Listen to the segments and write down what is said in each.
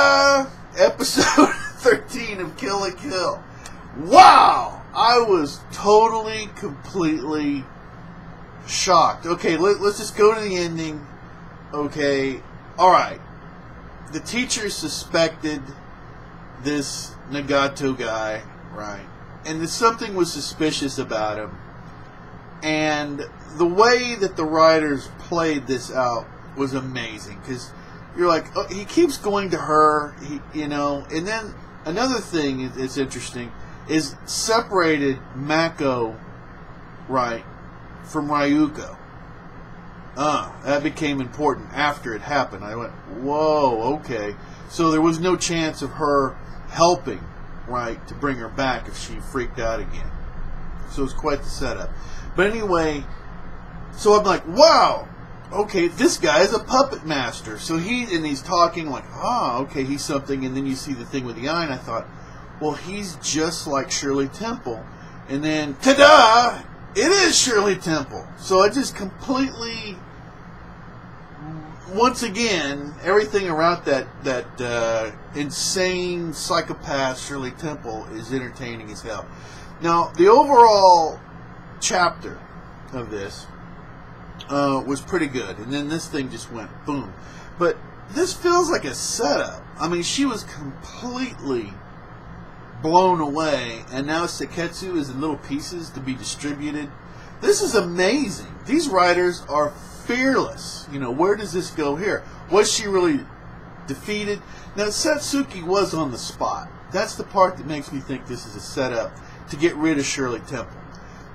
Ta-da! Episode 13 of Kill la Kill. Wow! I was totally, completely shocked. Okay, let's just go to the ending. Okay, alright. The teacher suspected this Nagato guy, right? And something was suspicious about him. And the way that the writers played this out was amazing. Because you're like, oh, he keeps going to her, and then another thing that's interesting is separated Mako, right, from Ryuko. That became important after it happened. I went, whoa, okay. So there was no chance of her helping, right, to bring her back if she freaked out again. So it was quite the setup. But anyway, so I'm like, wow, okay, this guy is a puppet master. So he's talking like, okay, he's something. And then you see the thing with the eye, and I thought, well, he's just like Shirley Temple. And then, ta-da! It is Shirley Temple. So I just completely, once again, everything around that insane psychopath Shirley Temple is entertaining as hell. Now, the overall chapter of this was pretty good. And then this thing just went boom. But this feels like a setup. I mean, she was completely blown away, and now Seketsu is in little pieces to be distributed. This is amazing. These writers are fearless. Where does this go here? Was she really defeated? Now, Satsuki was on the spot. That's the part that makes me think this is a setup to get rid of Shirley Temple.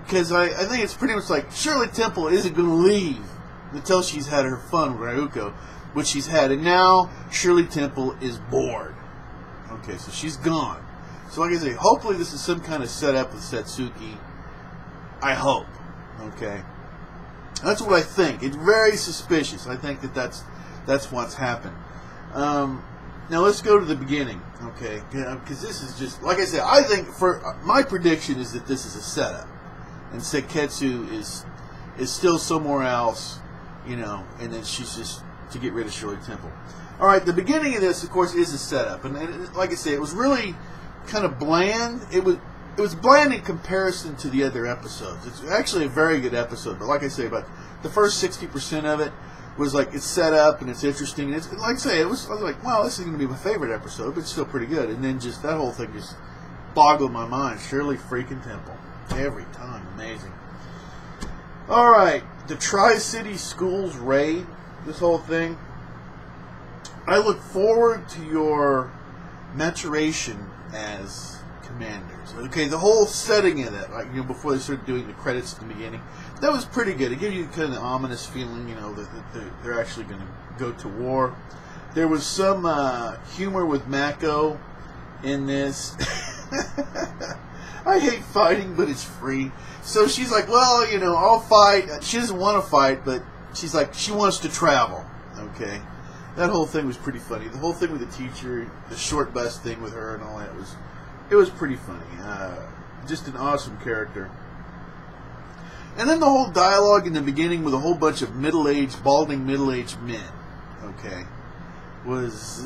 Because I think it's pretty much like Shirley Temple isn't going to leave until she's had her fun with Ryuko, which she's had. And now Shirley Temple is bored. Okay, so she's gone. So like I say, hopefully this is some kind of setup with Satsuki. I hope. Okay. That's what I think. It's very suspicious. I think that's what's happened. Now let's go to the beginning. Okay. Because this is just, like I said, I think my prediction is that this is a setup. And Seketsu is still somewhere else, and then she's just to get rid of Shirley Temple. Alright, the beginning of this, of course, is a setup. And like I say, it was really kind of bland. It was bland in comparison to the other episodes. It's actually a very good episode, but like I say, about the first 60% of it was like it's set up and it's interesting. And it's like I say, I was like, wow, this is going to be my favorite episode, but it's still pretty good. And then just that whole thing just boggled my mind. Shirley freaking Temple every time, amazing. All right, the Tri-City Schools raid. This whole thing. I look forward to your maturation as commanders. Okay, the whole setting of that, like before they started doing the credits at the beginning, that was pretty good. It gave you kind of an ominous feeling, that they're actually going to go to war. There was some humor with Mako in this. I hate fighting, but it's free. So she's like, well, I'll fight. She doesn't want to fight, but she's like, she wants to travel. Okay. That whole thing was pretty funny. The whole thing with the teacher, the short bus thing with her and all that, it was pretty funny. Just an awesome character. And then the whole dialogue in the beginning with a whole bunch of balding middle-aged men, okay, was,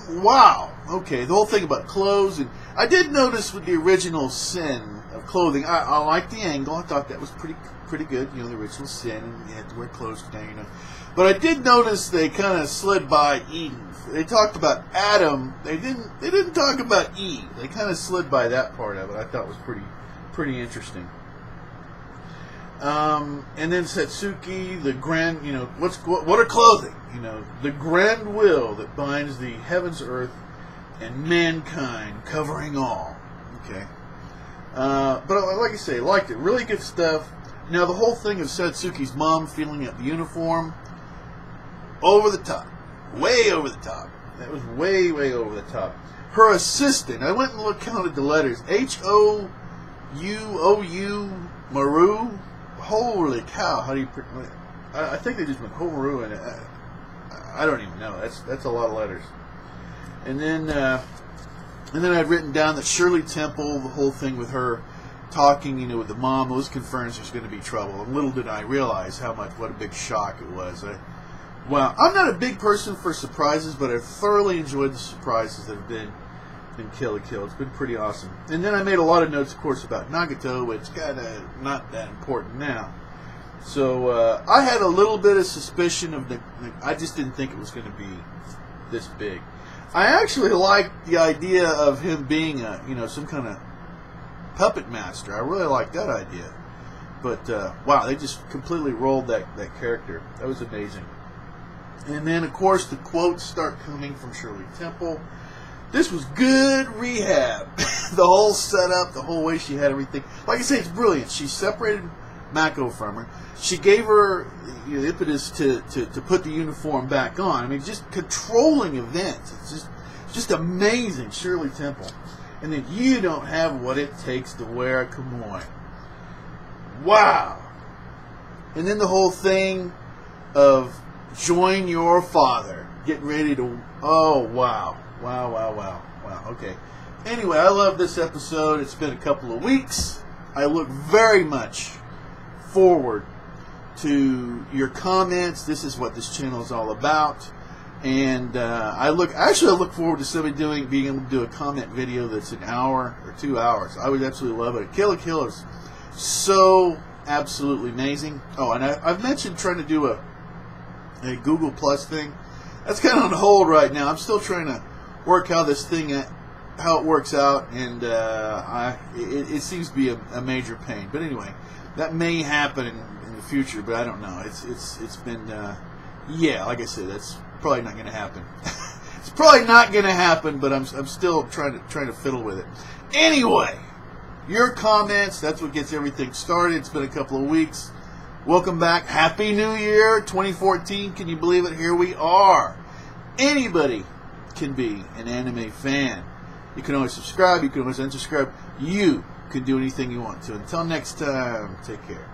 wow. Okay, the whole thing about clothes, and I did notice with the original sin of clothing, I liked the angle. I thought that was pretty good, the original sin, and you had to wear clothes today, But I did notice they kind of slid by Eve. They talked about Adam. They didn't talk about Eve. They kind of slid by that part of it. I thought was pretty interesting. And then Satsuki, the grand, what are clothing? The grand will that binds the heavens, earth, and mankind, covering all. Okay. But like I say, I liked it. Really good stuff. Now the whole thing of Satsuki's mom feeling up the uniform. Over the top. Way over the top. That was way, way over the top. Her assistant, I went and counted the letters. H-O-U-O-U, Maru. Holy cow. How do you... I think they just went Homaru, and I don't even know. That's a lot of letters. And then I'd written down that Shirley Temple, the whole thing with her talking, with the mom, those confirms there's going to be trouble. And little did I realize what a big shock it was. wow. I'm not a big person for surprises, but I thoroughly enjoyed the surprises that have been in Kill la Kill. It's been pretty awesome. And then I made a lot of notes, of course, about Nagato, which kind of not that important now. So I had a little bit of suspicion of I just didn't think it was going to be this big. I actually liked the idea of him being some kind of puppet master. I really liked that idea. But wow, they just completely rolled that character. That was amazing. And then, of course, the quotes start coming from Shirley Temple. This was good rehab. The whole setup, the whole way she had everything. Like I say, it's brilliant. She separated Mako from her. She gave her the impetus to put the uniform back on. I mean, just controlling events. It's just amazing, Shirley Temple. And then you don't have what it takes to wear a kimono. Wow. And then the whole thing of join your father. Getting ready to... Oh, wow. Wow. Okay. Anyway, I love this episode. It's been a couple of weeks. I look very much forward to your comments. This is what this channel is all about. And I look forward to somebody being able to do a comment video that's an hour or 2 hours. I would absolutely love it. Kill la Kill is so absolutely amazing. Oh, and I've mentioned trying to do a Google Plus thing. That's kind of on hold right now. I'm still trying to work how it works out, and it seems to be a major pain. But anyway, that may happen in the future, but I don't know. It's been like I said, that's probably not going to happen. It's probably not going to happen, but I'm still trying to fiddle with it. Anyway, your comments, that's what gets everything started. It's been a couple of weeks. Welcome back. Happy New Year 2014. Can you believe it? Here we are. Anybody can be an anime fan. You can always subscribe. You can always unsubscribe. You can do anything you want to. Until next time, take care.